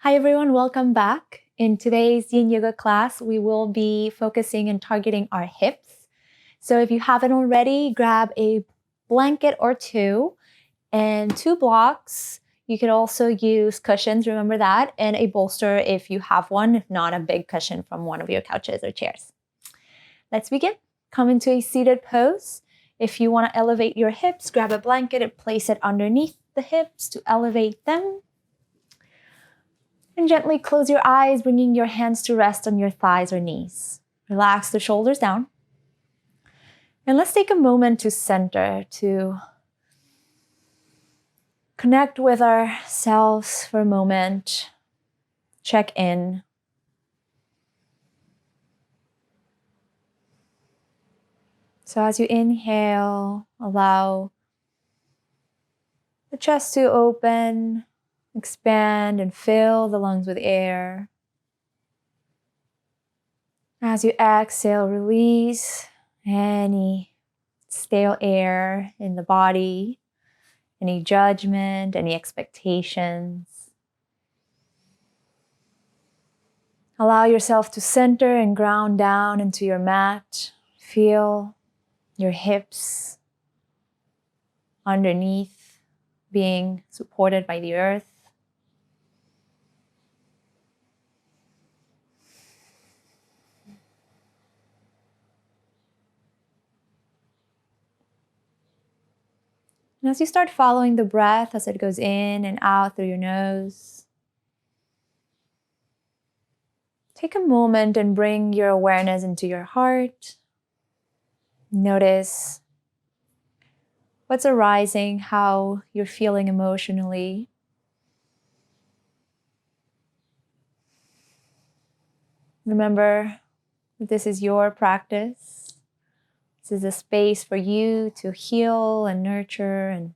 Hi everyone, welcome back. In today's Yin Yoga class, we will be focusing and targeting our hips. So if you haven't already, grab a blanket or two and 2 blocks. You could also use cushions, remember that, and a bolster if you have one, if not a big cushion from one of your couches or chairs. Let's begin. Come into a seated pose. If you want to elevate your hips, grab a blanket and place it underneath the hips to elevate them. And gently close your eyes, bringing your hands to rest on your thighs or knees. Relax the shoulders down. And let's take a moment to center, to connect with ourselves for a moment. Check in. So as you inhale, allow the chest to open, expand, and fill the lungs with air. As you exhale, release any stale air in the body, any judgment, any expectations. Allow yourself to center and ground down into your mat. Feel your hips underneath being supported by the earth. And as you start following the breath as it goes in and out through your nose, take a moment and bring your awareness into your heart. Notice what's arising, how you're feeling emotionally. Remember that this is your practice. This is a space for you to heal and nurture and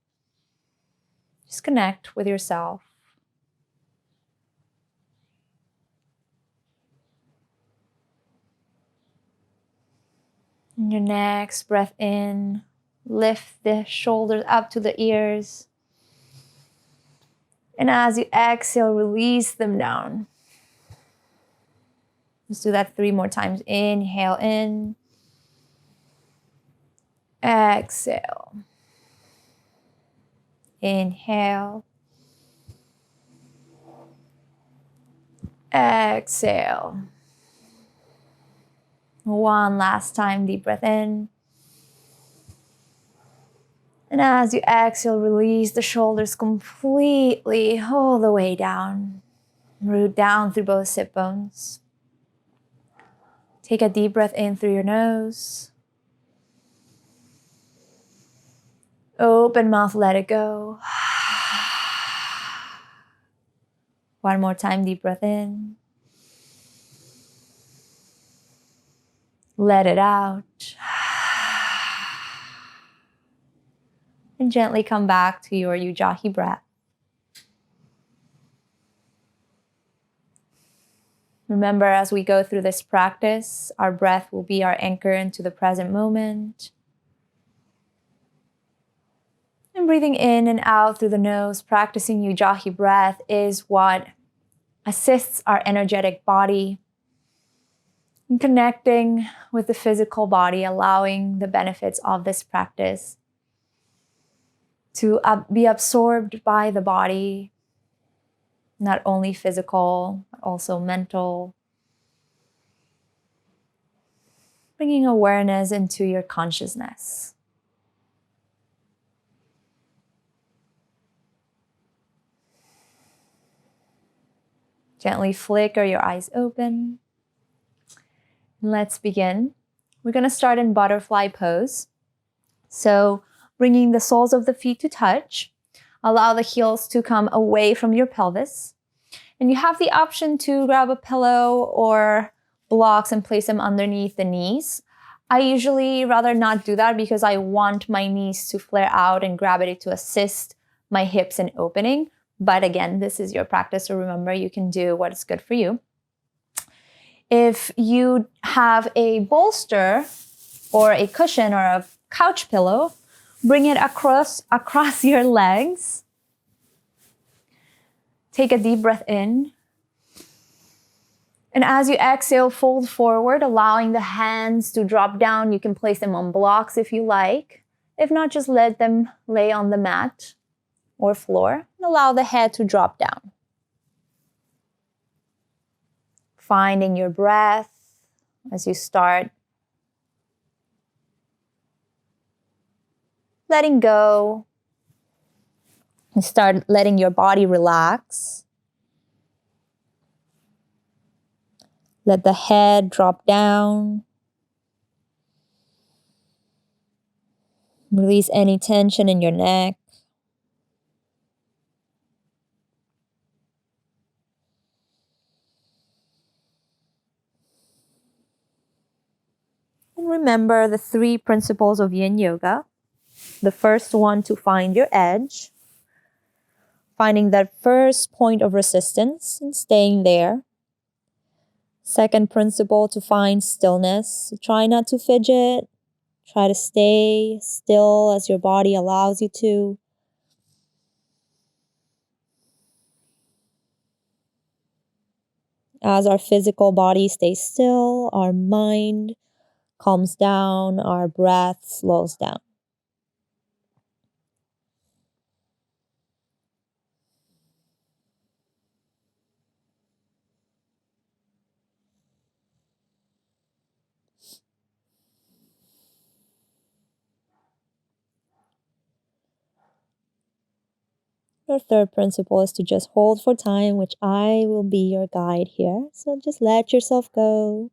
just connect with yourself. And your next breath in, lift the shoulders up to the ears. And as you exhale, release them down. Let's do that 3 more times. Inhale in. Exhale. Inhale. Exhale. One last time, deep breath in. And as you exhale, release the shoulders completely all the way down. Root down through both sit bones. Take a deep breath in through your nose. Open mouth, let it go. One more time, deep breath in. Let it out. And gently come back to your Ujjayi breath. Remember, as we go through this practice, our breath will be our anchor into the present moment. And breathing in and out through the nose, practicing Ujjayi breath is what assists our energetic body in connecting with the physical body, allowing the benefits of this practice to be absorbed by the body, not only physical, but also mental. Bringing awareness into your consciousness. Gently flicker your eyes open. Let's begin. We're going to start in butterfly pose. So bringing the soles of the feet to touch. Allow the heels to come away from your pelvis. And you have the option to grab a pillow or blocks and place them underneath the knees. I usually rather not do that because I want my knees to flare out and gravity to assist my hips in opening. But again, this is your practice, so remember, you can do what is good for you. If you have a bolster or a cushion or a couch pillow, bring it across your legs. Take a deep breath in. And as you exhale, fold forward, allowing the hands to drop down. You can place them on blocks if you like. If not, just let them lay on the mat or floor and allow the head to drop down. Finding your breath as you start letting go. And start letting your body relax. Let the head drop down. Release any tension in your neck. And remember the 3 principles of Yin Yoga. The first one, to find your edge. Finding that first point of resistance and staying there. Second principle, to find stillness. Try not to fidget. Try to stay still as your body allows you to. As our physical body stays still, our mind calms down, our breath slows down. Your third principle is to just hold for time, which I will be your guide here. So just let yourself go.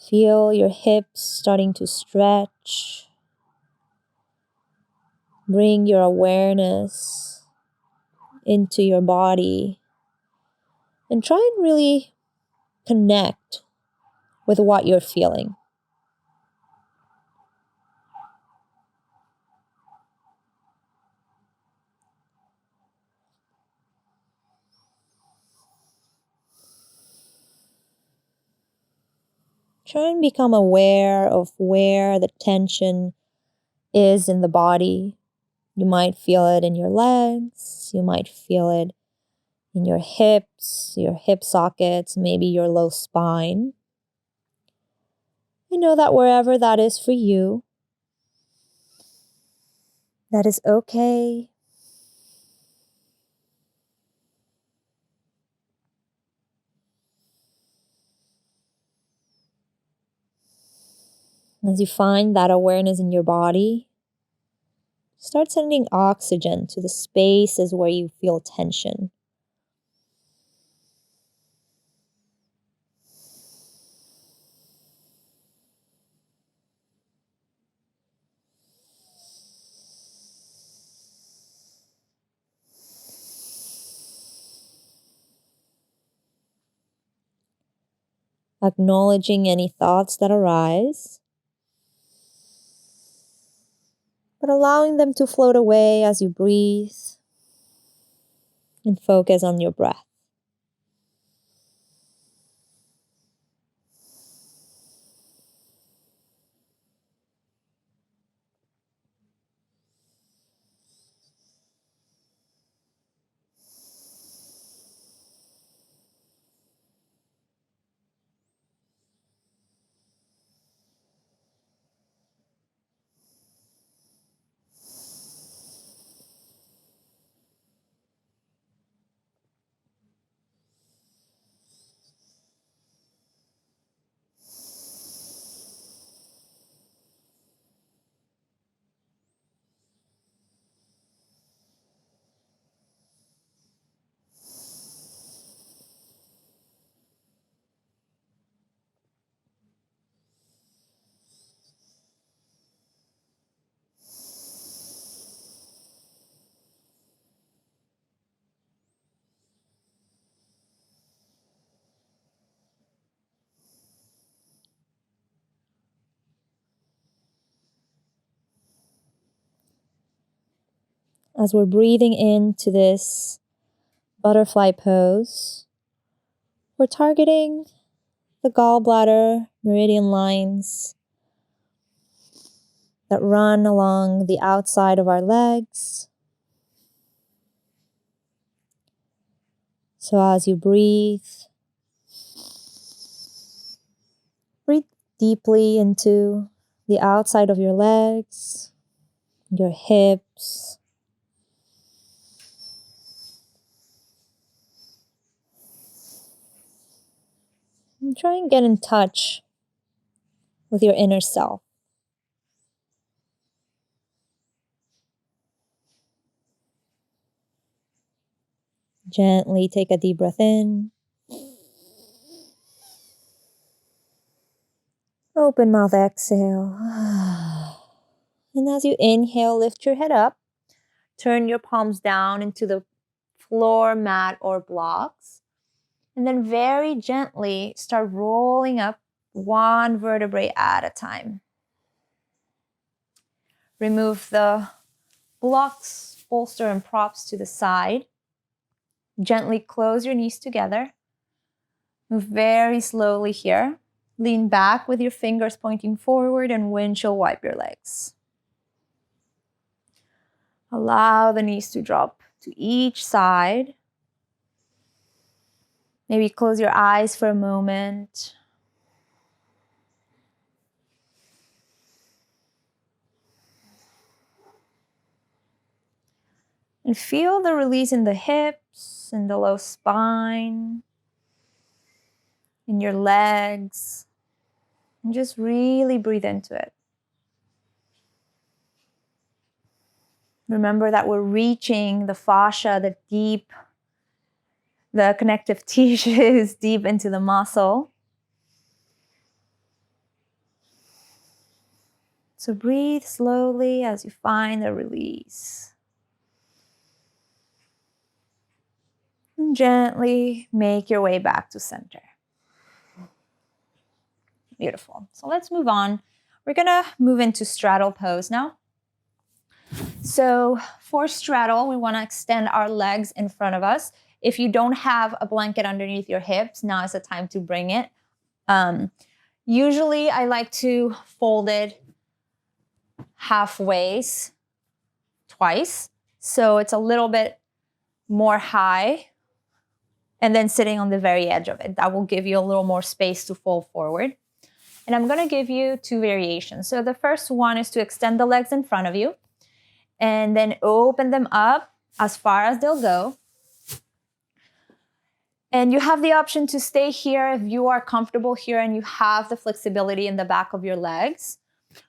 Feel your hips starting to stretch. Bring your awareness into your body. And try and really connect with what you're feeling. Try and become aware of where the tension is in the body. You might feel it in your legs. You might feel it in your hips, your hip sockets, maybe your low spine. And know that wherever that is for you, that is okay. As you find that awareness in your body, start sending oxygen to the spaces where you feel tension. Acknowledging any thoughts that arise, but allowing them to float away as you breathe and focus on your breath. As we're breathing into this butterfly pose, we're targeting the gallbladder meridian lines that run along the outside of our legs. So as you breathe deeply into the outside of your legs, your hips. And try and get in touch with your inner self. Gently take a deep breath in. Open mouth, exhale. And as you inhale, lift your head up. Turn your palms down into the floor, mat, or blocks. And then very gently start rolling up one vertebrae at a time. Remove the blocks, bolster, and props to the side. Gently close your knees together. Move very slowly here. Lean back with your fingers pointing forward and windshield wipe your legs. Allow the knees to drop to each side. Maybe close your eyes for a moment. And feel the release in the hips, in the low spine, in your legs. And just really breathe into it. Remember that we're reaching the fascia, the connective tissues deep into the muscle. So breathe slowly as you find the release. And gently make your way back to center. Beautiful. So let's move on. We're gonna move into straddle pose now. So for straddle, we wanna extend our legs in front of us. If you don't have a blanket underneath your hips, now is the time to bring it. Usually I like to fold it halfway twice. So it's a little bit more high and then sitting on the very edge of it. That will give you a little more space to fold forward. And I'm gonna give you two variations. So the first one is to extend the legs in front of you and then open them up as far as they'll go. And you have the option to stay here if you are comfortable here and you have the flexibility in the back of your legs.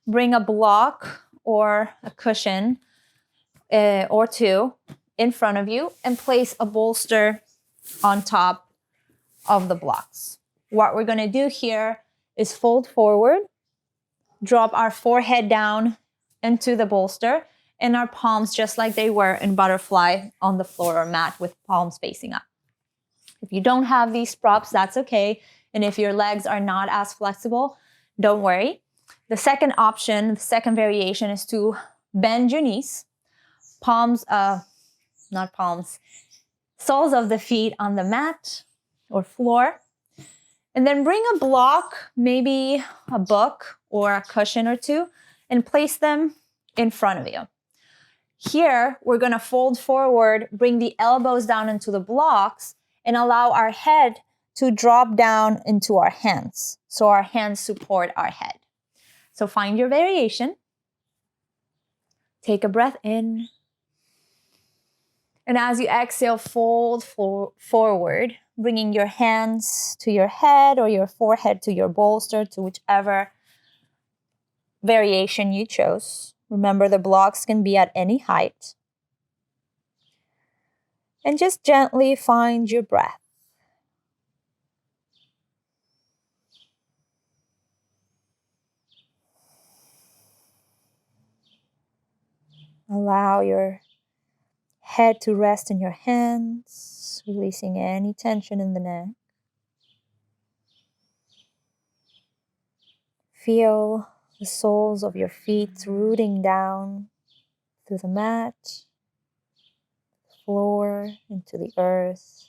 Bring a block or a cushion or two in front of you and place a bolster on top of the blocks. What we're gonna do here is fold forward, drop our forehead down into the bolster and our palms just like they were in butterfly on the floor or mat with palms facing up. If you don't have these props, that's okay. And if your legs are not as flexible, don't worry. The second option, the second variation is to bend your knees, soles of the feet on the mat or floor. And then bring a block, maybe a book or a cushion or two, and place them in front of you. Here, we're gonna fold forward, bring the elbows down into the blocks, and allow our head to drop down into our hands. So our hands support our head. So find your variation. Take a breath in. And as you exhale, fold forward, bringing your hands to your head or your forehead to your bolster, to whichever variation you chose. Remember, the blocks can be at any height. And just gently find your breath. Allow your head to rest in your hands, releasing any tension in the neck. Feel the soles of your feet rooting down through the mat, the floor, into the earth.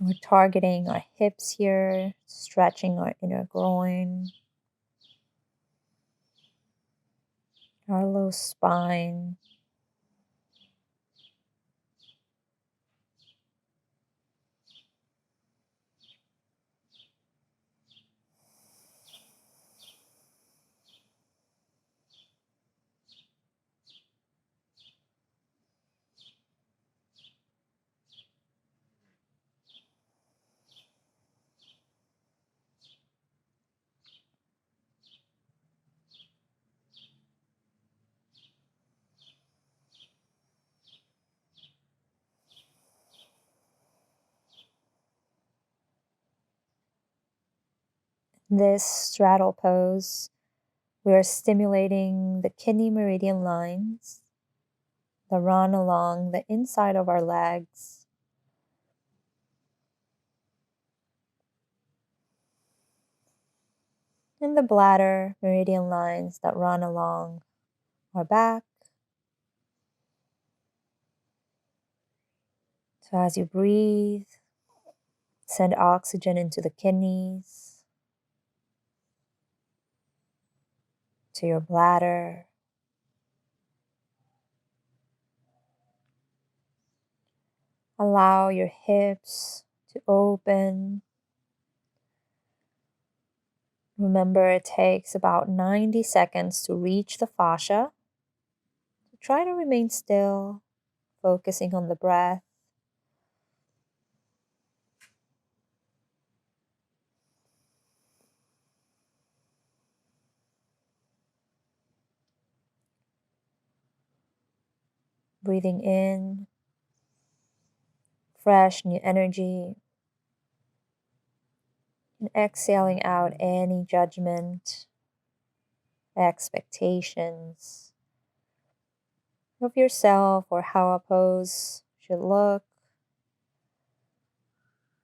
We're targeting our hips here, stretching our inner groin. our low spine. This straddle pose, we are stimulating the kidney meridian lines that run along the inside of our legs, and the bladder meridian lines that run along our back. So as you breathe, send oxygen into the kidneys, to your bladder. Allow your hips to open. Remember, it takes about 90 seconds to reach the fascia. So try to remain still, focusing on the breath. Breathing in fresh new energy, and exhaling out any judgment, expectations of yourself or how a pose should look.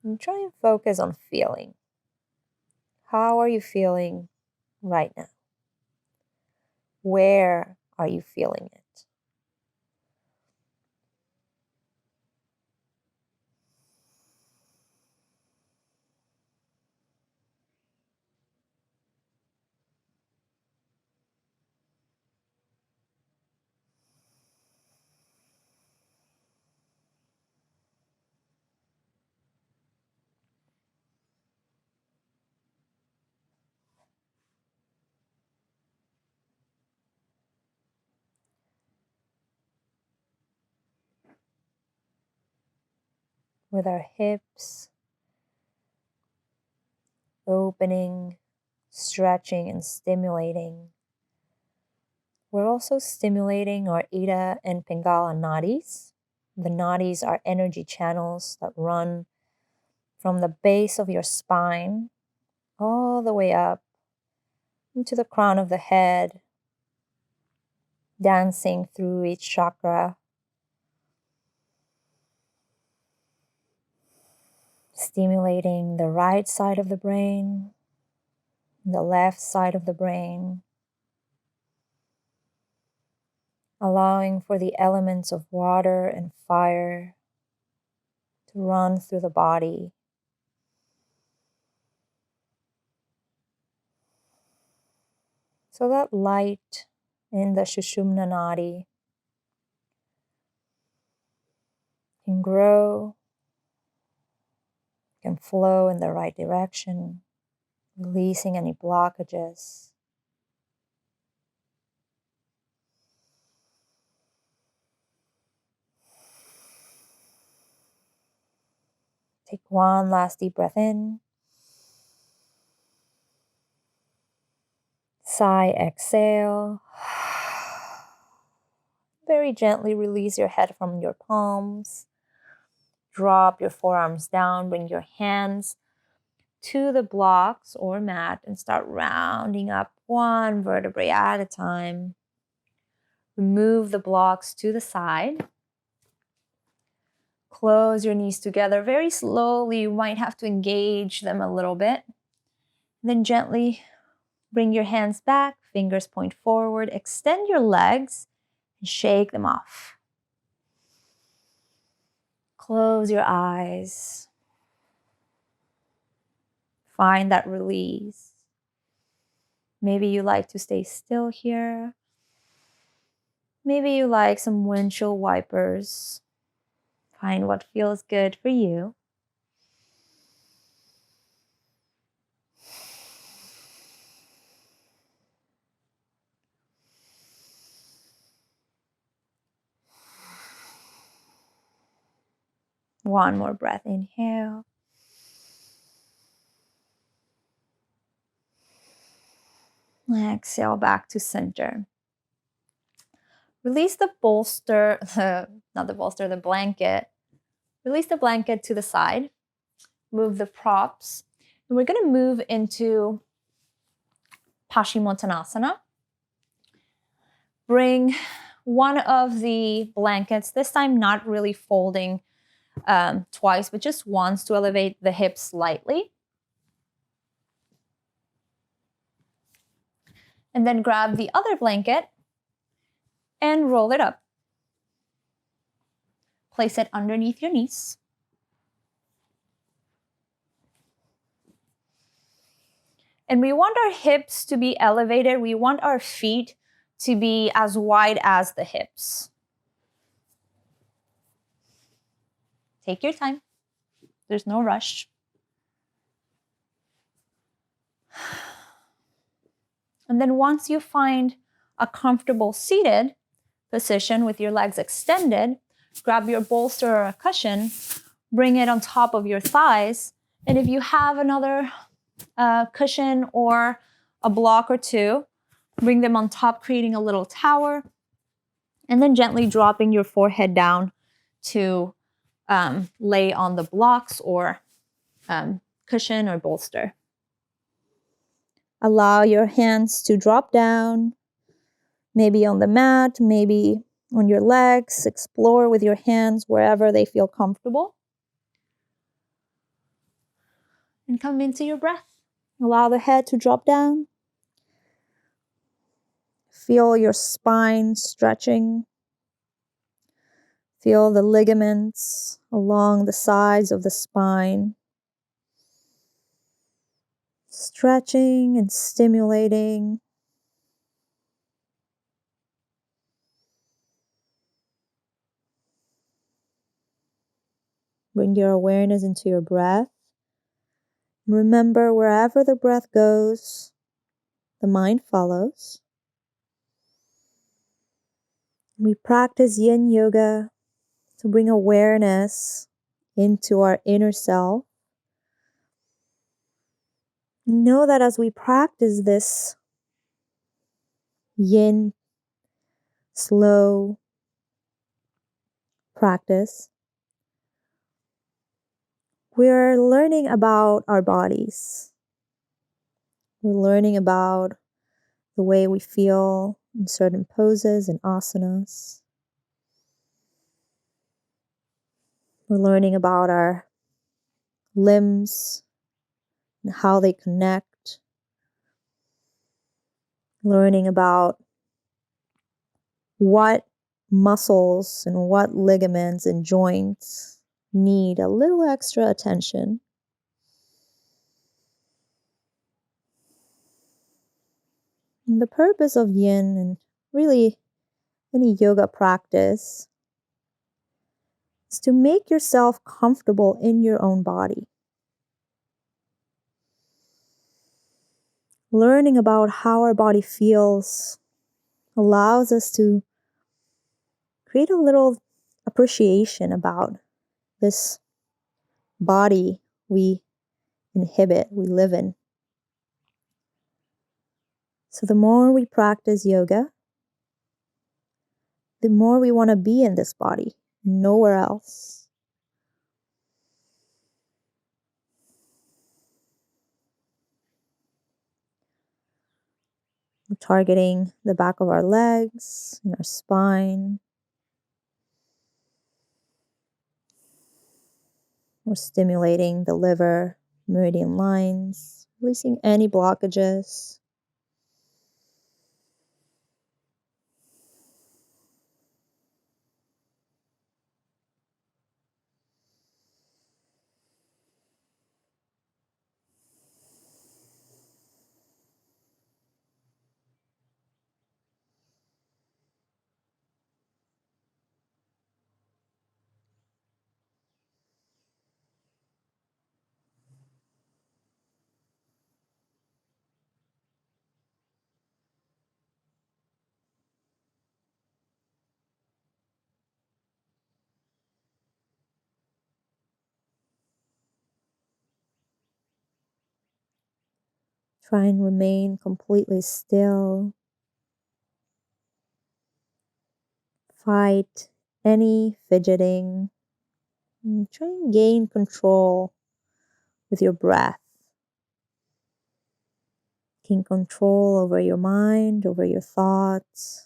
And try and focus on feeling. How are you feeling right now? Where are you feeling it? With our hips opening, stretching, and stimulating, we're also stimulating our Ida and Pingala nadis. The nadis are energy channels that run from the base of your spine all the way up into the crown of the head, dancing through each chakra, stimulating the right side of the brain, the left side of the brain, allowing for the elements of water and fire to run through the body. So that light in the Sushumna Nadi can grow, can flow in the right direction, releasing any blockages. Take one last deep breath in. Sigh, exhale. Very gently release your head from your palms. Drop your forearms down. Bring your hands to the blocks or mat and start rounding up one vertebrae at a time. Remove the blocks to the side. Close your knees together very slowly. You might have to engage them a little bit. Then gently bring your hands back, fingers point forward, extend your legs and shake them off. Close your eyes. Find that release. Maybe you like to stay still here. Maybe you like some windshield wipers. Find what feels good for you. One more breath, inhale. Exhale back to center. Release the bolster, the blanket. Release the blanket to the side. Move the props. And we're going to move into Paschimottanasana. Bring one of the blankets, this time not really folding twice, but just once to elevate the hips slightly. And then grab the other blanket and roll it up. Place it underneath your knees. And we want our hips to be elevated. We want our feet to be as wide as the hips. Take your time. There's no rush. And then once you find a comfortable seated position with your legs extended, grab your bolster or a cushion, bring it on top of your thighs. And if you have another cushion or a block or two, bring them on top, creating a little tower. And then gently dropping your forehead down to lay on the blocks or cushion or bolster. Allow your hands to drop down, maybe on the mat, maybe on your legs. Explore with your hands wherever they feel comfortable. And come into your breath. Allow the head to drop down. Feel your spine stretching. Feel the ligaments along the sides of the spine. Stretching and stimulating. Bring your awareness into your breath. Remember, wherever the breath goes, the mind follows. We practice Yin Yoga to bring awareness into our inner self. Know that as we practice this Yin slow practice, we're learning about our bodies. We're learning about the way we feel in certain poses and asanas. We're learning about our limbs and how they connect. Learning about what muscles and what ligaments and joints need a little extra attention. And the purpose of Yin and really any yoga practice is to make yourself comfortable in your own body. Learning about how our body feels allows us to create a little appreciation about this body we inhabit, we live in. So the more we practice yoga, the more we want to be in this body, nowhere else. We're targeting the back of our legs and our spine. We're stimulating the liver, meridian lines, releasing any blockages. Try and remain completely still. Fight any fidgeting. And try and gain control with your breath. Gain control over your mind, over your thoughts.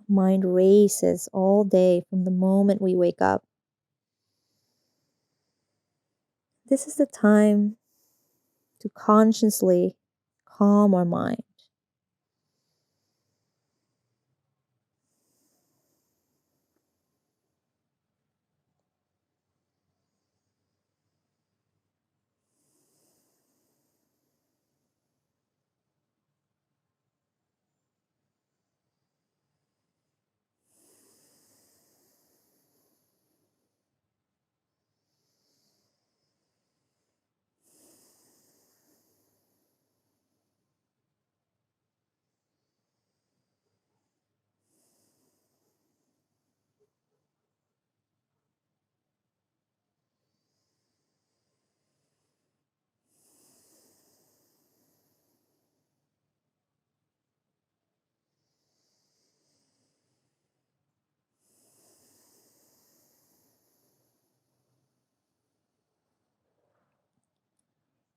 Mind races all day from the moment we wake up. This is the time to consciously calm our mind.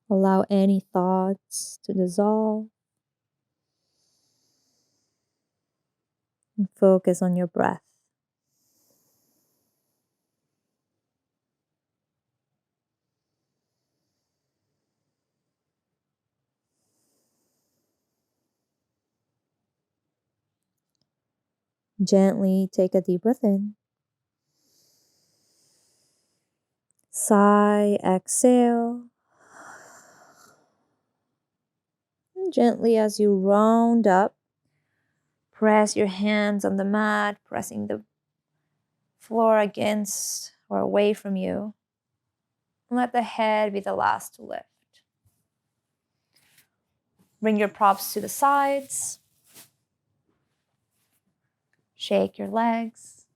Allow any thoughts to dissolve. And focus on your breath. Gently take a deep breath in. Sigh, exhale. And gently as you round up, press your hands on the mat, pressing the floor against or away from you. And let the head be the last to lift. Bring your props to the sides. Shake your legs.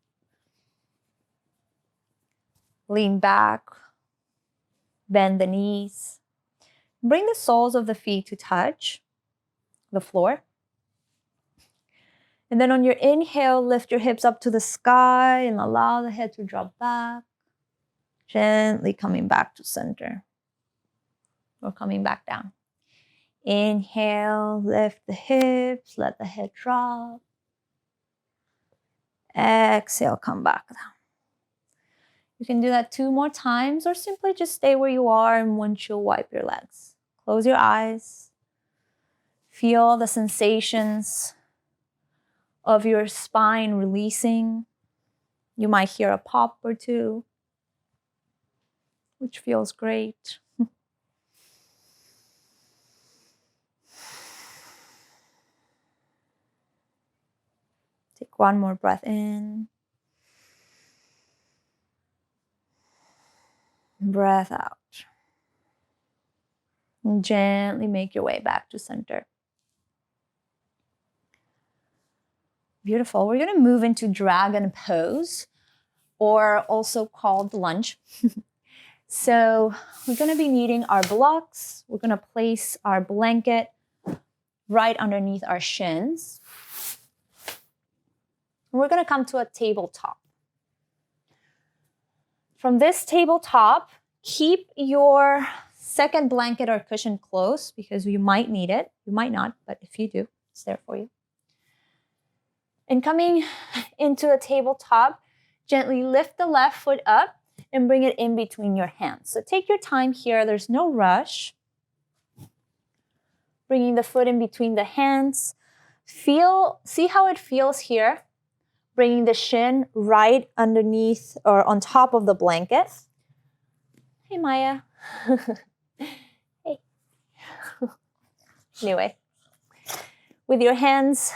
Lean back. Bend the knees. Bring the soles of the feet to touch the floor. And then on your inhale, lift your hips up to the sky and allow the head to drop back. Gently coming back to center. Or coming back down. Inhale, lift the hips, let the head drop. Exhale, come back down. You can do that 2 more times or simply just stay where you are and windshield wipe your legs. Close your eyes. Feel the sensations of your spine releasing. You might hear a pop or two, which feels great. Take one more breath in. Breath out. And gently make your way back to center. Beautiful. We're going to move into dragon pose, or also called lunge. So we're going to be needing our blocks. We're going to place our blanket right underneath our shins. And we're going to come to a tabletop. From this tabletop, keep your second blanket or cushion close because you might need it. You might not, but if you do, it's there for you. And coming into a tabletop, gently lift the left foot up and bring it in between your hands. So take your time here. There's no rush. Bringing the foot in between the hands. See how it feels here. Bringing the shin right underneath or on top of the blanket. Hey, Maya. Hey. Anyway, with your hands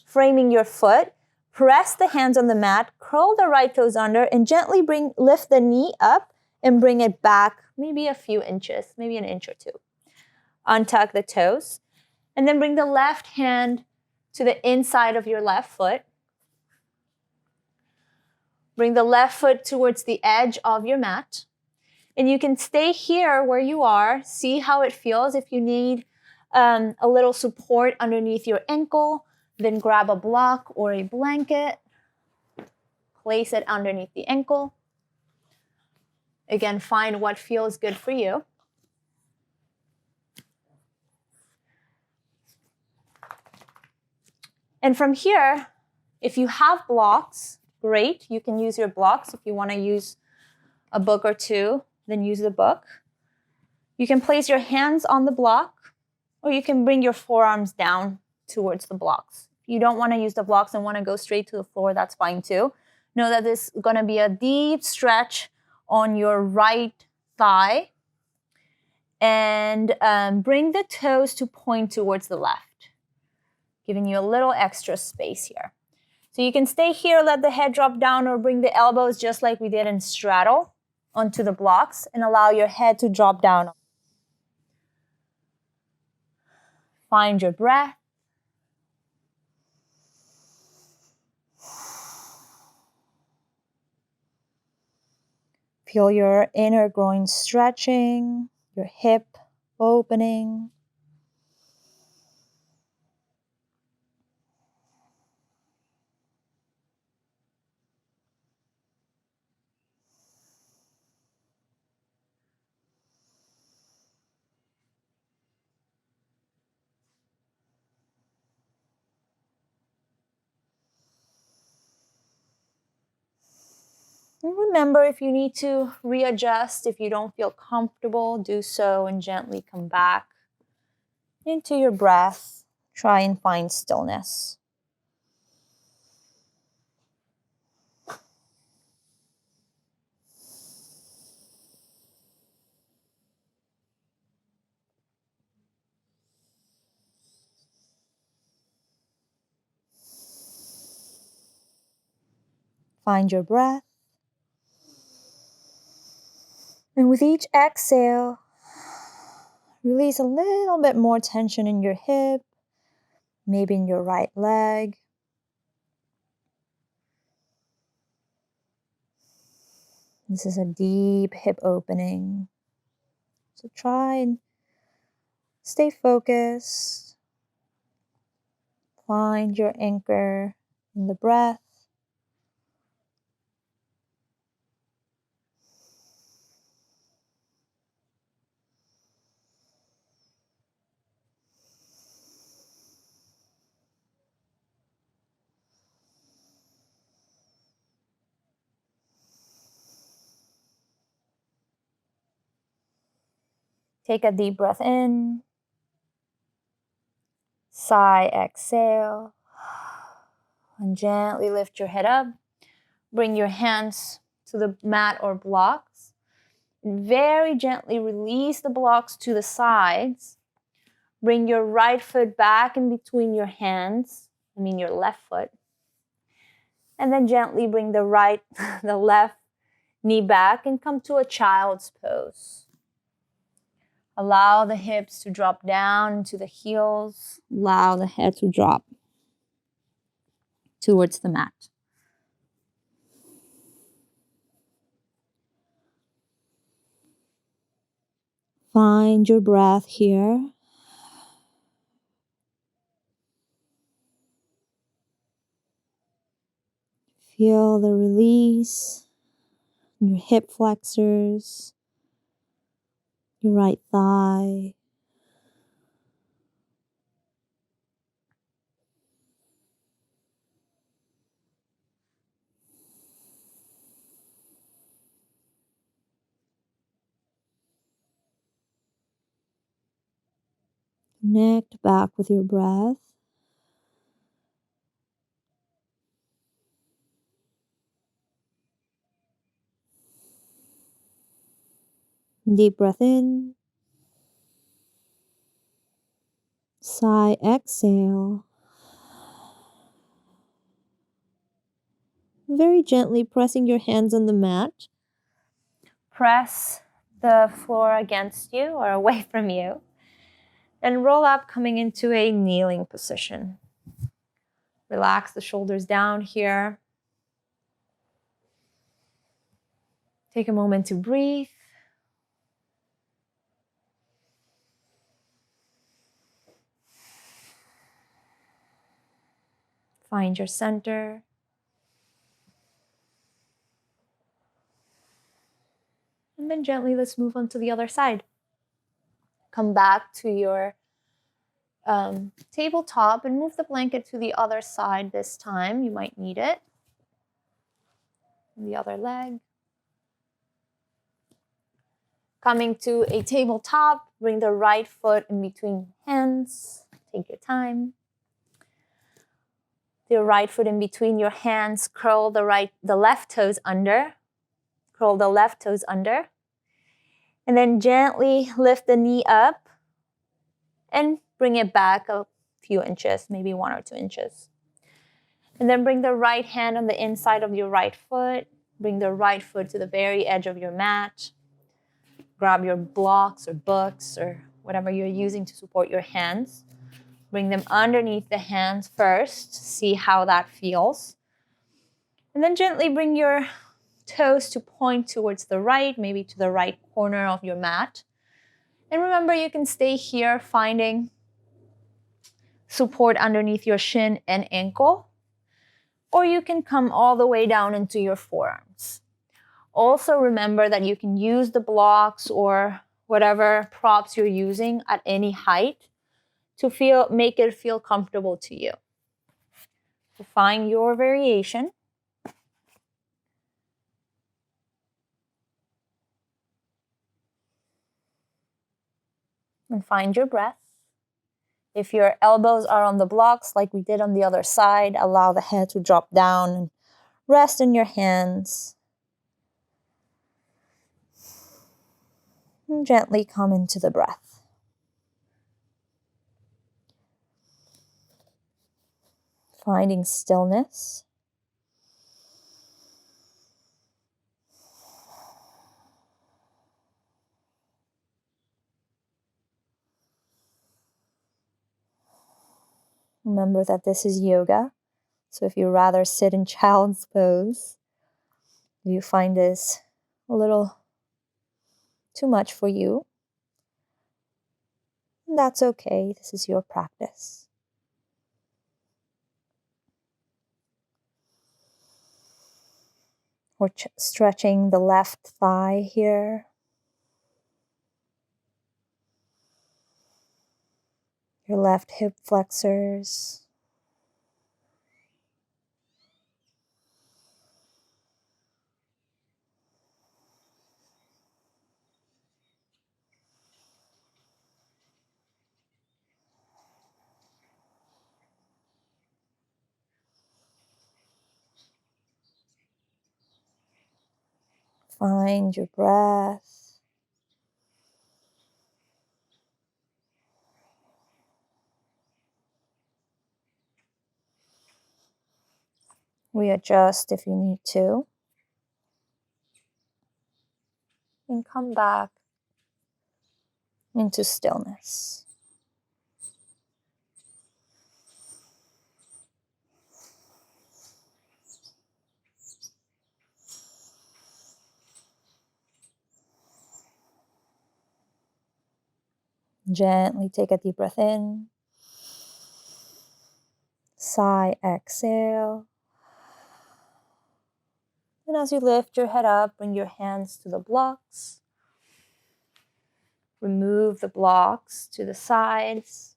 framing your foot, press the hands on the mat, curl the right toes under, and gently lift the knee up and bring it back maybe a few inches, maybe an inch or two. Untuck the toes, and then bring the left hand to the inside of your left foot. Bring the left foot towards the edge of your mat. And you can stay here where you are. See how it feels. If you need a little support underneath your ankle, then grab a block or a blanket. Place it underneath the ankle. Again, find what feels good for you. And from here, if you have blocks, great. You can use your blocks. If you want to use a book or two, then use the book. You can place your hands on the block, or you can bring your forearms down towards the blocks. If you don't want to use the blocks and want to go straight to the floor, that's fine too. Know that this is going to be a deep stretch on your right thigh. And bring the toes to point towards the left, giving you a little extra space here. So you can stay here, let the head drop down, or bring the elbows just like we did in straddle onto the blocks and allow your head to drop down. Find your breath. Feel your inner groin stretching, your hip opening. And remember, if you need to readjust, if you don't feel comfortable, do so and gently come back into your breath. Try and find stillness. Find your breath. And with each exhale, release a little bit more tension in your hip, maybe in your right leg. This is a deep hip opening. So try and stay focused. Find your anchor in the breath. Take a deep breath in. Sigh, exhale. And gently lift your head up. Bring your hands to the mat or blocks. And very gently release the blocks to the sides. Bring your right foot back in between your hands. Your left foot. And then gently bring the left knee back and come to a child's pose. Allow the hips to drop down into the heels. Allow the head to drop towards the mat. Find your breath here. Feel the release in your hip flexors, your right thigh. Connect back with your breath. Deep breath in. Sigh, exhale. Very gently pressing your hands on the mat. Press the floor against you or away from you. And roll up, coming into a kneeling position. Relax the shoulders down here. Take a moment to breathe. Find your center. And then gently, let's move on to the other side. Come back to your tabletop and move the blanket to the other side this time. You might need it. And the other leg. Coming to a tabletop, bring the right foot in between hands. Take your time. The right foot in between your hands, curl the left toes under. Curl the left toes under. And then gently lift the knee up and bring it back a few inches, maybe 1 or 2 inches. And then bring the right hand on the inside of your right foot. Bring the right foot to the very edge of your mat. Grab your blocks or books or whatever you're using to support your hands. Bring them underneath the hands first. See how that feels. And then gently bring your toes to point towards the right, maybe to the right corner of your mat. And remember, you can stay here finding support underneath your shin and ankle, or you can come all the way down into your forearms. Also remember that you can use the blocks or whatever props you're using at any height to make it feel comfortable to you. So find your variation. And find your breath. If your elbows are on the blocks like we did on the other side, allow the head to drop down and rest in your hands. And gently come into the breath. Finding stillness. Remember that this is yoga. So if you rather sit in child's pose, if you find this a little too much for you, that's okay. This is your practice. We're stretching the left thigh here. Your left hip flexors. Find your breath. Readjust if you need to. And come back into stillness. Gently take a deep breath in. Sigh, exhale. And as you lift your head up, bring your hands to the blocks. Remove the blocks to the sides.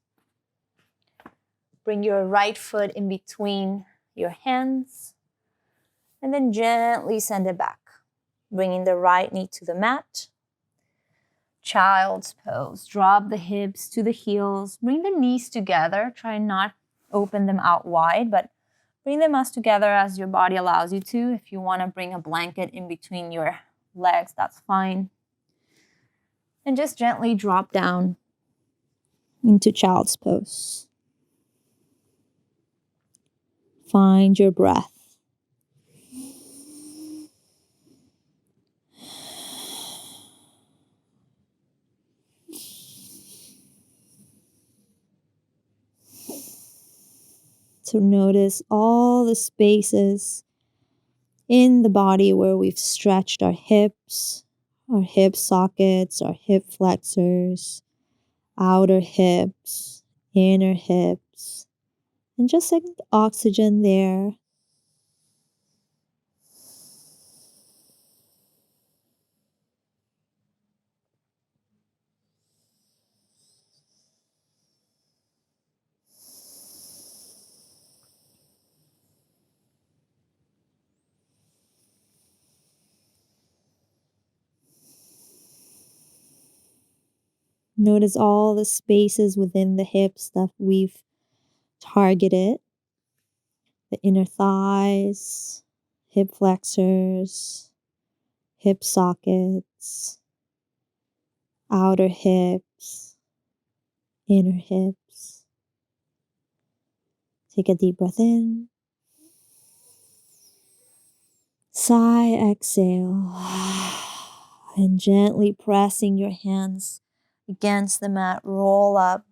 Bring your right foot in between your hands. And then gently send it back. Bringing the right knee to the mat. Child's pose. Drop the hips to the heels. Bring the knees together. Try not open them out wide, but bring them as together as your body allows you to. If you want to bring a blanket in between your legs, that's fine. And just gently drop down into child's pose. Find your breath. So notice all the spaces in the body where we've stretched our hips, our hip sockets, our hip flexors, outer hips, inner hips, and just like oxygen there. Notice all the spaces within the hips that we've targeted. The inner thighs, hip flexors, hip sockets, outer hips, inner hips. Take a deep breath in. Sigh, exhale. And gently pressing your hands against the mat, roll up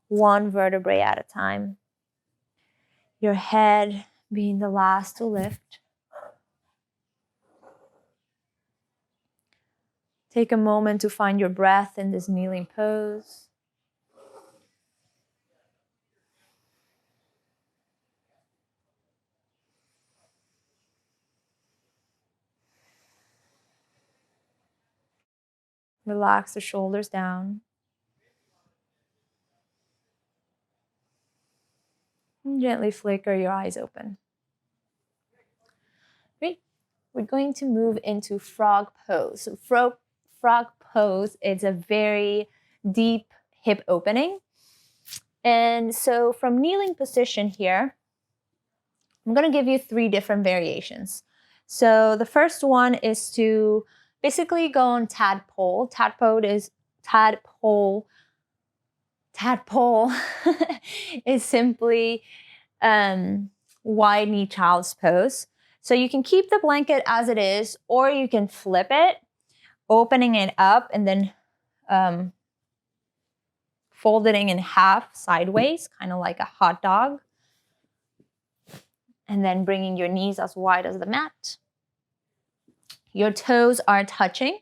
one vertebrae at a time. Your head being the last to lift. Take a moment to find your breath in this kneeling pose. Relax the shoulders down. And gently flicker your eyes open. Great. We're going to move into frog pose. So frog pose is a very deep hip opening. And so from kneeling position here, I'm going to give you 3 different variations. So the first one is to basically go on tadpole. Tadpole is simply wide knee child's pose. So you can keep the blanket as it is, or you can flip it, opening it up and then folding in half sideways, kind of like a hot dog. And then bringing your knees as wide as the mat. Your toes are touching.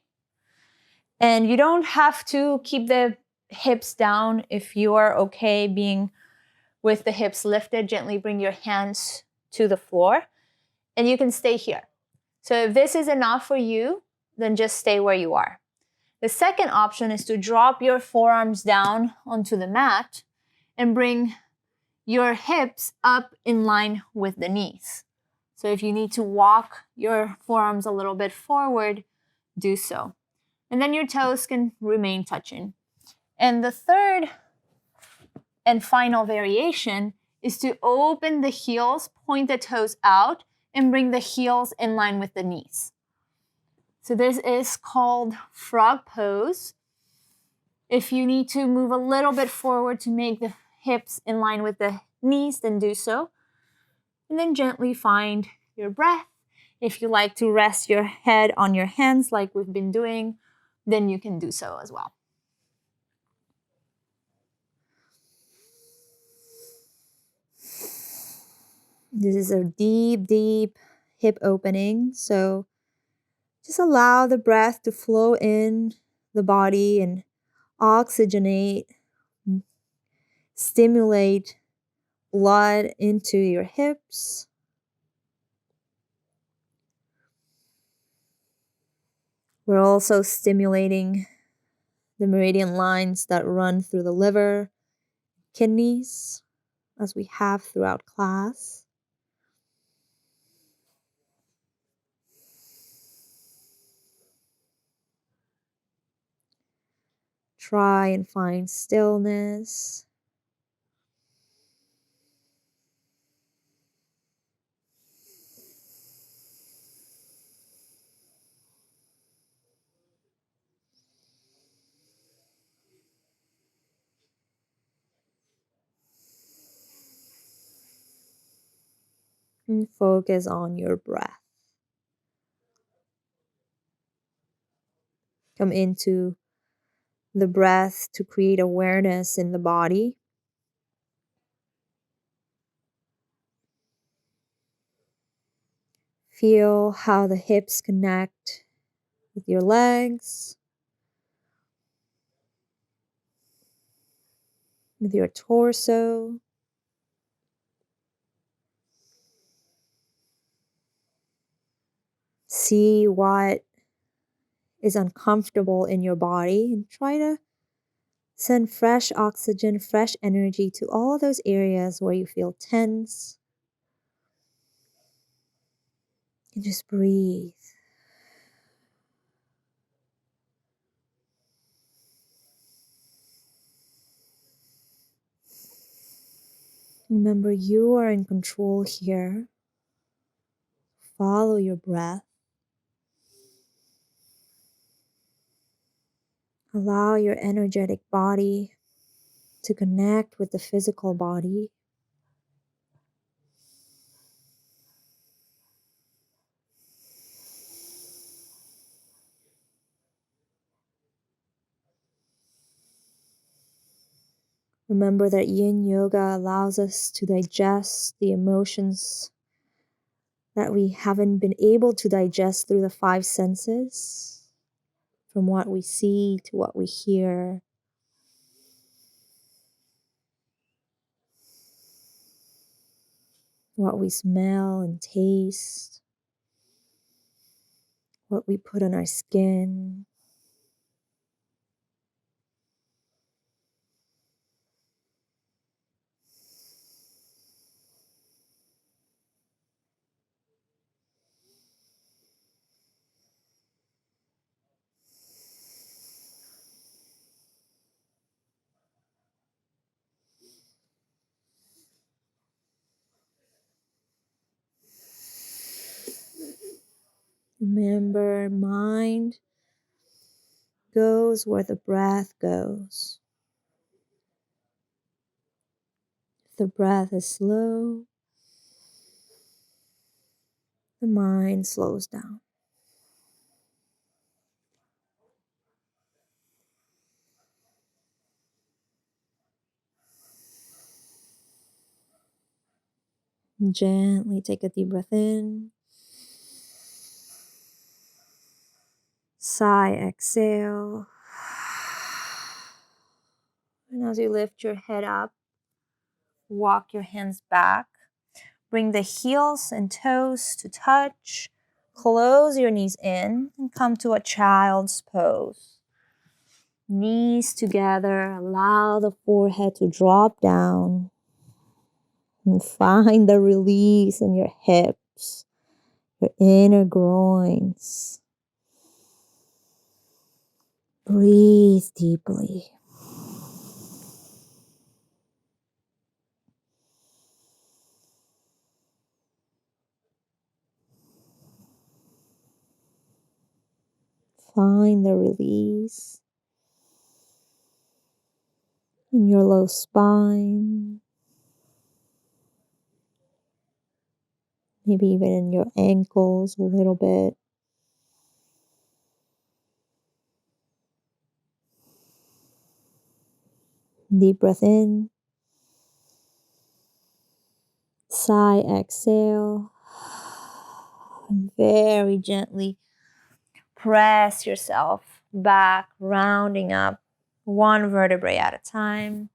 And you don't have to keep the hips down. If you are okay being with the hips lifted, gently bring your hands to the floor. And you can stay here. So if this is enough for you, then just stay where you are. The second option is to drop your forearms down onto the mat and bring your hips up in line with the knees. So if you need to walk your forearms a little bit forward, do so. And then your toes can remain touching. And the third and final variation is to open the heels, point the toes out, and bring the heels in line with the knees. So this is called frog pose. If you need to move a little bit forward to make the hips in line with the knees, then do so. And then gently find your breath. If you like to rest your head on your hands like we've been doing, then you can do so as well. This is a deep, deep hip opening. So just allow the breath to flow in the body and oxygenate, stimulate blood into your hips. We're also stimulating the meridian lines that run through the liver, kidneys, as we have throughout class. Try and find stillness. And focus on your breath. Come into the breath to create awareness in the body. Feel how the hips connect with your legs, with your torso. See what is uncomfortable in your body and try to send fresh oxygen, fresh energy to all those areas where you feel tense. And just breathe. Remember, you are in control here. Follow your breath. Allow your energetic body to connect with the physical body. Remember that Yin Yoga allows us to digest the emotions that we haven't been able to digest through the five senses, from what we see to what we hear. What we smell and taste, what we put on our skin. Remember, mind goes where the breath goes. If the breath is slow, the mind slows down. Gently take a deep breath in. Sigh, exhale. And as you lift your head up, walk your hands back. Bring the heels and toes to touch. Close your knees in and come to a child's pose. Knees together, allow the forehead to drop down. And find the release in your hips, your inner groins. Breathe deeply. Find the release in your low spine, maybe even in your ankles a little bit. Deep breath in. Sigh, exhale. And very gently press yourself back, rounding up one vertebrae at a time.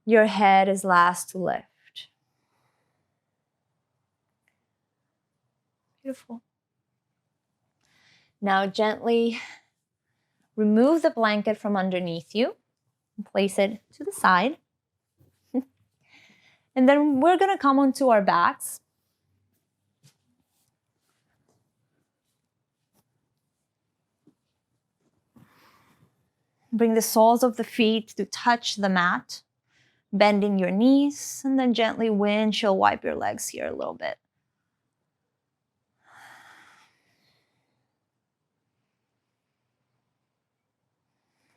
Your head is last to lift. Beautiful. Now gently remove the blanket from underneath you and place it to the side. And then we're going to come onto our backs. Bring the soles of the feet to touch the mat, bending your knees, and then gently windshield wipe your legs here a little bit.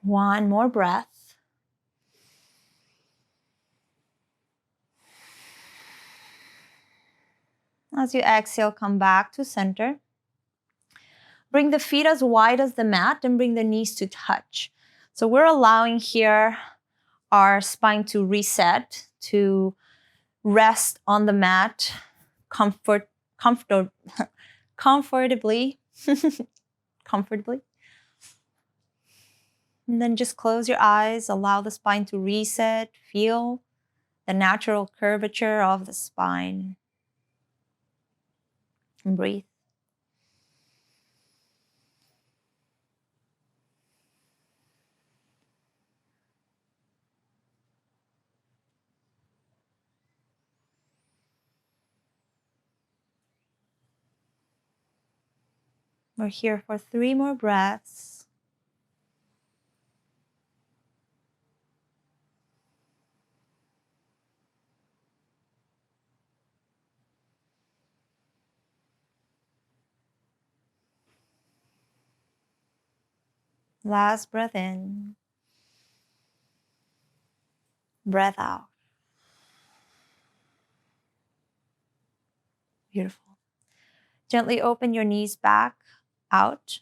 One more breath. As you exhale, come back to center. Bring the feet as wide as the mat and bring the knees to touch. So we're allowing here our spine to reset, to rest on the mat comfortably. Comfortably. And then just close your eyes, allow the spine to reset, feel the natural curvature of the spine. And breathe. We're here for 3 more breaths. Last breath in. Breath out. Beautiful. Gently open your knees back out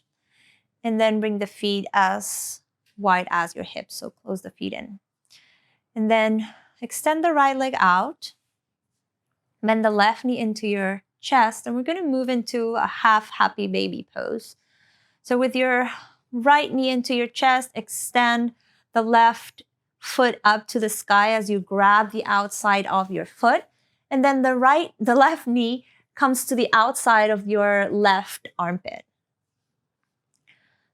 and then bring the feet as wide as your hips. So close the feet in. And then extend the right leg out. Bend the left knee into your chest. And we're going to move into a half happy baby pose. So with your right knee into your chest, extend the left foot up to the sky as you grab the outside of your foot. And then the left knee comes to the outside of your left armpit.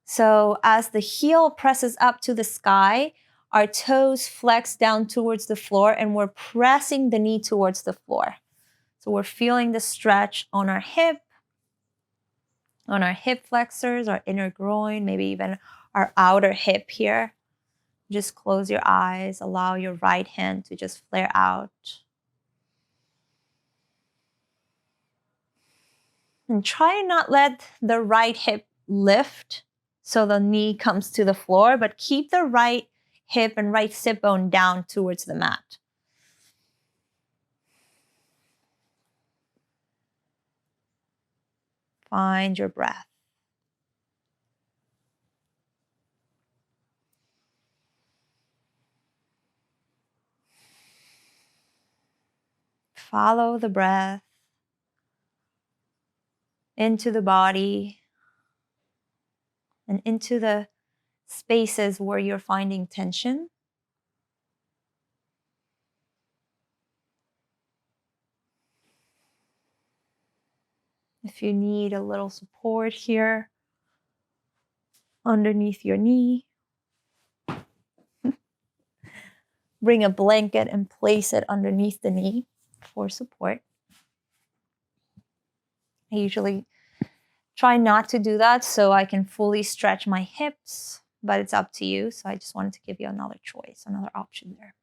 So as the heel presses up to the sky, our toes flex down towards the floor and we're pressing the knee towards the floor. So we're feeling the stretch on our hip flexors, our inner groin, maybe even our outer hip here. Just close your eyes, allow your right hand to just flare out. And try and not let the right hip lift so the knee comes to the floor, but keep the right hip and right sit bone down towards the mat. Find your breath. Follow the breath into the body and into the spaces where you're finding tension. If you need a little support here underneath your knee, bring a blanket and place it underneath the knee for support. I usually try not to do that so I can fully stretch my hips, but it's up to you. So I just wanted to give you another choice, another option there.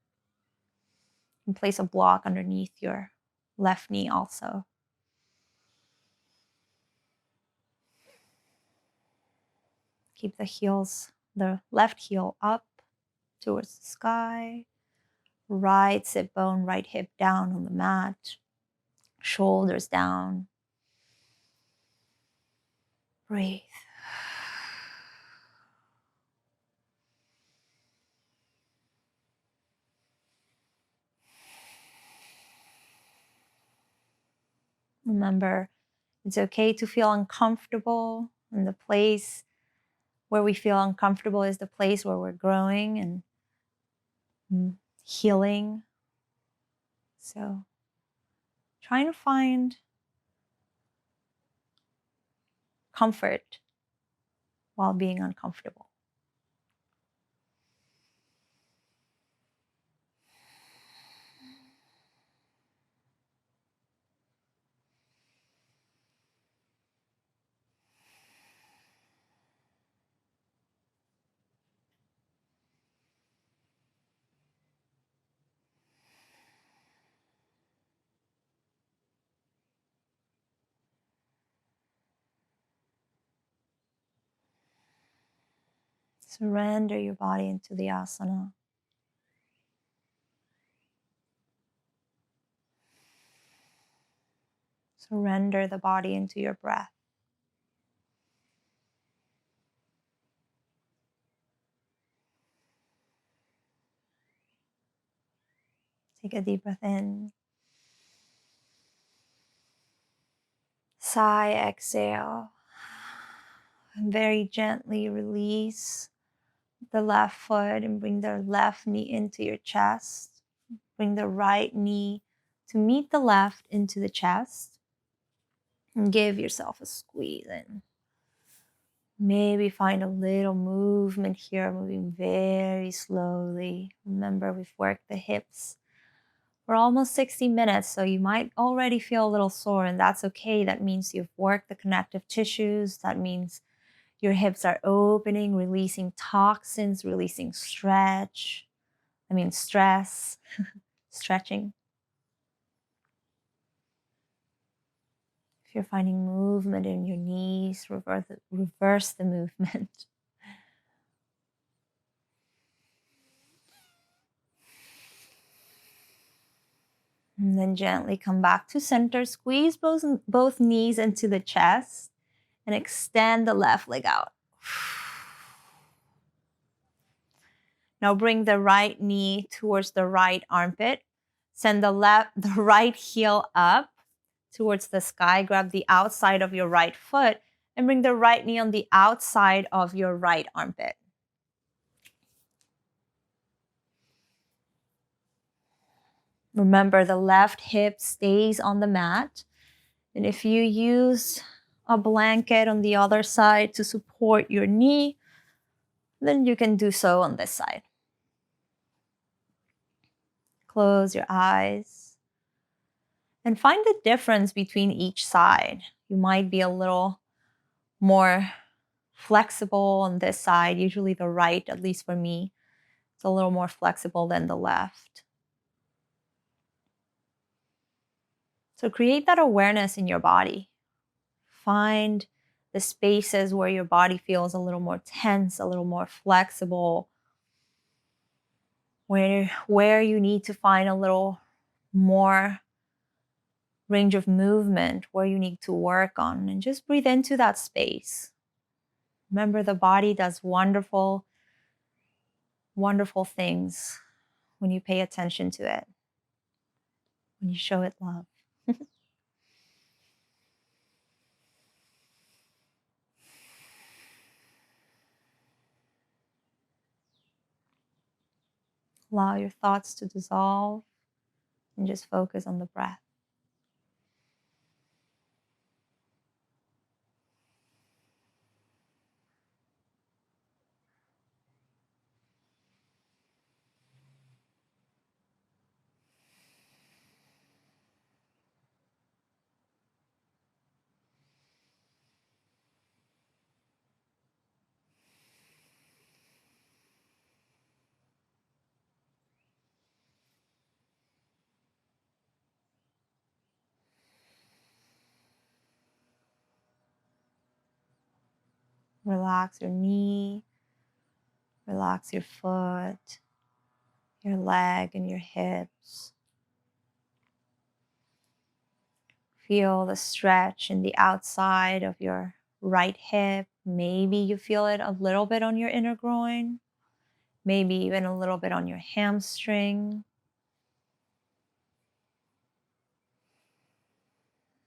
You can place a block underneath your left knee also. Keep the left heel up towards the sky. Right sit bone, right hip down on the mat. Shoulders down. Breathe. Remember, it's okay to feel uncomfortable, and the place where we feel uncomfortable is the place where we're growing and healing. So trying to find comfort while being uncomfortable. Surrender your body into the asana. Surrender the body into your breath. Take a deep breath in. Sigh, exhale. And very gently release the left foot and bring the left knee into your chest. Bring the right knee to meet the left into the chest. And give yourself a squeeze in. Maybe find a little movement here, moving very slowly. Remember, we've worked the hips for almost 60 minutes, so you might already feel a little sore, and that's okay. That means you've worked the connective tissues. That means your hips are opening, releasing toxins, releasing stress, stretching. If you're finding movement in your knees, reverse the movement. And then gently come back to center. Squeeze both knees into the chest and extend the left leg out. Now bring the right knee towards the right armpit. Send the right heel up towards the sky. Grab the outside of your right foot and bring the right knee on the outside of your right armpit. Remember, the left hip stays on the mat. And if you use a blanket on the other side to support your knee, then you can do so on this side. Close your eyes and find the difference between each side. You might be a little more flexible on this side. Usually the right, at least for me, it's a little more flexible than the left. So create that awareness in your body. Find the spaces where your body feels a little more tense, a little more flexible, where you need to find a little more range of movement, where you need to work on, and just breathe into that space. Remember, the body does wonderful, wonderful things when you pay attention to it, when you show it love. Allow your thoughts to dissolve and just focus on the breath. Relax your knee, relax your foot, your leg, and your hips. Feel the stretch in the outside of your right hip. Maybe you feel it a little bit on your inner groin, maybe even a little bit on your hamstring.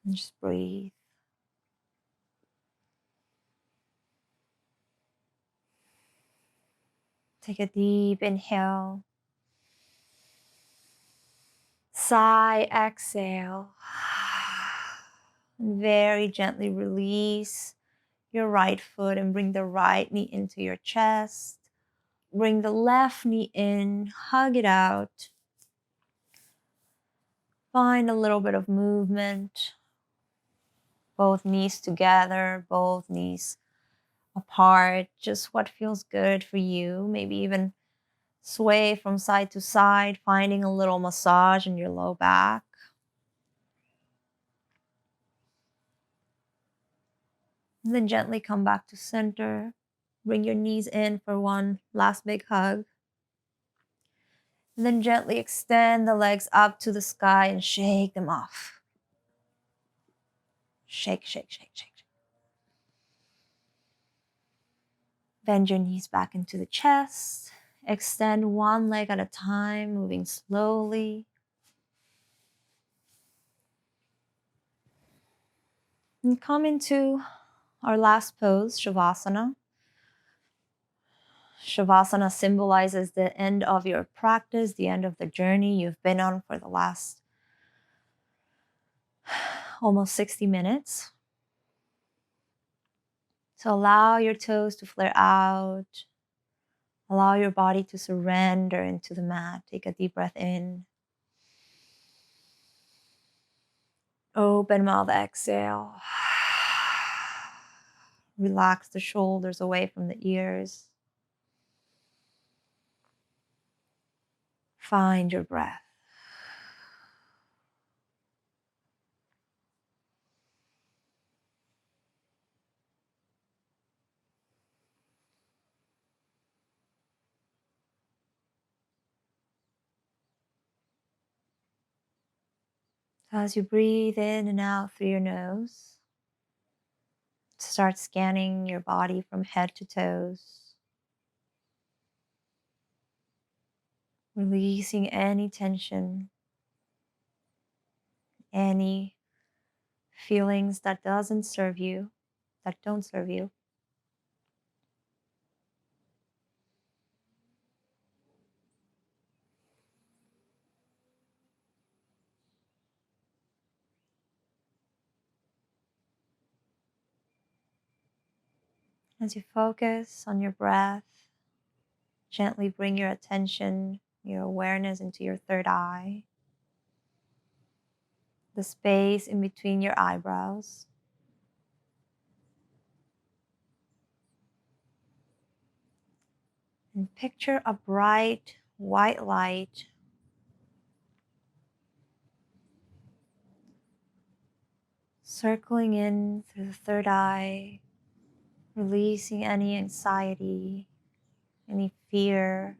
And just breathe. Take a deep inhale. Sigh, exhale. And very gently release your right foot and bring the right knee into your chest. Bring the left knee in, hug it out. Find a little bit of movement. Both knees together, both knees apart. Just what feels good for you. Maybe even sway from side to side, finding a little massage in your low back. And then gently come back to center. Bring your knees in for one last big hug. And then gently extend the legs up to the sky and shake them off. Shake, shake, shake, shake. Bend your knees back into the chest. Extend one leg at a time, moving slowly. And come into our last pose, Shavasana. Shavasana symbolizes the end of your practice, the end of the journey you've been on for the last almost 60 minutes. So allow your toes to flare out. Allow your body to surrender into the mat. Take a deep breath in. Open mouth, exhale. Relax the shoulders away from the ears. Find your breath. As you breathe in and out through your nose, start scanning your body from head to toes, releasing any tension, any feelings that don't serve you. As you focus on your breath, gently bring your attention, your awareness into your third eye, the space in between your eyebrows. And picture a bright white light circling in through the third eye, releasing any anxiety, any fear,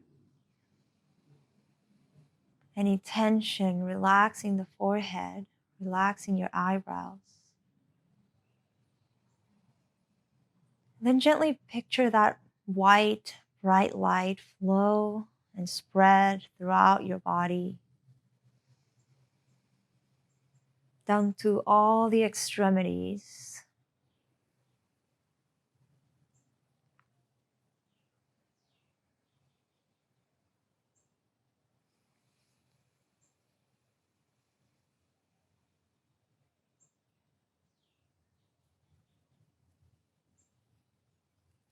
any tension, relaxing the forehead, relaxing your eyebrows. Then gently picture that white, bright light flow and spread throughout your body, down to all the extremities.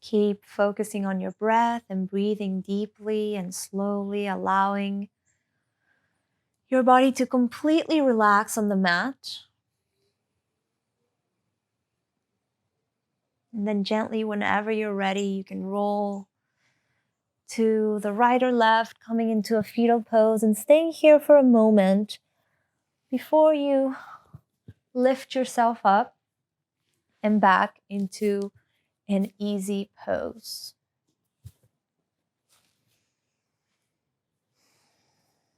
Keep focusing on your breath and breathing deeply and slowly, allowing your body to completely relax on the mat. And then gently, whenever you're ready, you can roll to the right or left, coming into a fetal pose and staying here for a moment before you lift yourself up and back into an easy pose.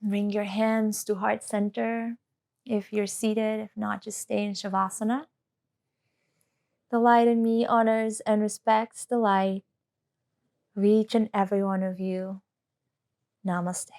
Bring your hands to heart center if you're seated. If not, just stay in Shavasana. The light in me honors and respects the light of each and every one of you. Namaste.